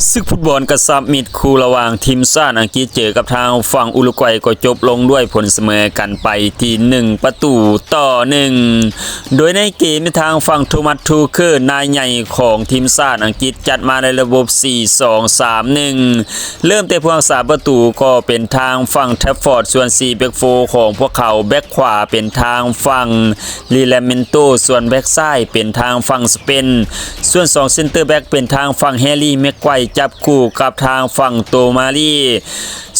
ศึกฟุตบอลกระชับมิตรคู่ระหว่างทีมชาติอังกฤษเจอกับทางฝั่งอุรุกวัยก็จบลงด้วยผลเสมอกันไปที่1-1โดยในเกมทางฝั่งโทมัส ทูเคิลนายใหญ่ของทีมชาติอังกฤษจัดมาในระบบ 4-2-3-1 เริ่มแต่ผู้รักษาประตูก็เป็นทางฝั่งแทฟฟอร์ดส่วน4แบ็คโฟร์ของพวกเขาแบ็คขวาเป็นทางฝั่งลิแลเมนโตส่วนแบ็คซ้ายเป็นทางฝั่งสเปนส่วน2เซนเตอร์แบ็คเป็นทางฝั่งแฮร์รี่แม็กไกวจับคู่กับทางฝั่งโตมารี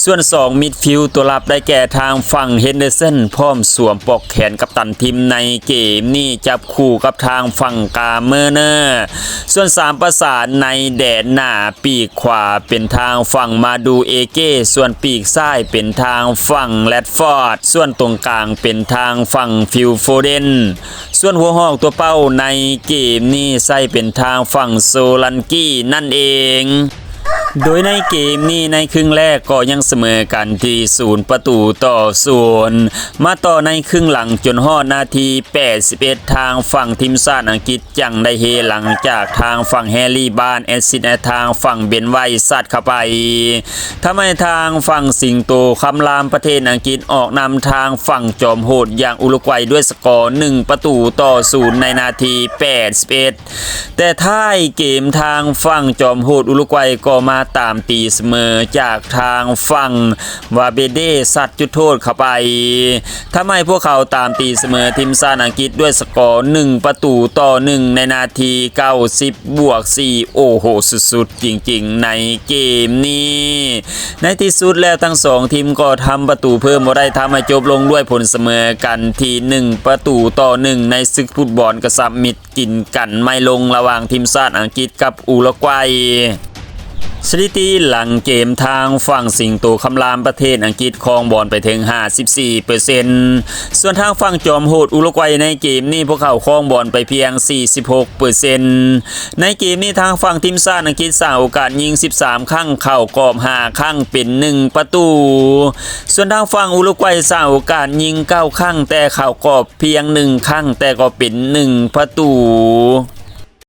ส่วน2มิดฟิลด์ตัวรับได้แก่ทางฝั่งเฮนเดอร์สันพร้อมสวมปลอกแขนกัปตันทีมในเกมนี้จับคู่กับทางฝั่งกาเมอร์เนอร์ส่วน3ประสานในแดนหน้าปีกขวาเป็นทางฝั่งมาดูเอเก้ส่วนปีกซ้ายเป็นทางฝั่งแรดฟอร์ดส่วนตรงกลางเป็นทางฝั่งฟิลโฟเดนส่วนหัวหอกตัวเป้าในเกมนี้ใส่เป็นทางฝั่งโซลันกี้นั่นเองโดยในเกมนี้ในครึ่งแรกก็ยังเสมอกันที่0-0มาต่อในครึ่งหลังจนฮอดนาที81ทางฝั่งทีมชาติอังกฤษจังได้เฮหลังจากทางฝั่งแฮร์รี่บานแอซิดทางฝั่งเบนไวสัตว์เข้าไปทำให้ทางฝั่งสิงโตคำรามประเทศอังกฤษออกนำทางฝั่งจอมโหดอย่างอุรุกวัยด้วยสกอร์1-0ในนาที81แต่ท้ายเกมทางฝั่งจอมโหดอุรุกวัยก็มาตามตีเสมอจากทางฝั่งวาเบเดสัตว์จุดโทษเข้าไปทำให้พวกเขาตามตีเสมอทีมชาติอังกฤษด้วยสกอร์1-1ในนาที90+4โอ้โหสุดๆจริงๆในเกมนี้ในที่สุดแล้วทั้ง2ทีมก็ทำประตูเพิ่มบ่ได้ทำให้จบลงด้วยผลเสมอกันที่1-1ในศึกฟุตบอลกระชับมิตรกินกันไม่ลงระหว่างทีมชาติอังกฤษกับอุรุกวัยสถิติหลังเกมทางฝั่งสิงโตคำรามประเทศอังกฤษครองบอลไปถึง 54% ส่วนทางฝั่งจอมโหดอุรุกวัยในเกมนี้พวกเขาครองบอลไปเพียง 46% ในเกมนี้ทางฝั่งทีมชาติอังกฤษสร้างโอกาสยิง13ครั้งเข้ากรอบ5ครั้งเป็น1ประตูส่วนทางฝั่งอุรุกวัยสร้างโอกาสยิง9ครั้งแต่เข้ากรอบเพียง1ครั้งแต่ก็เป็น1ประตู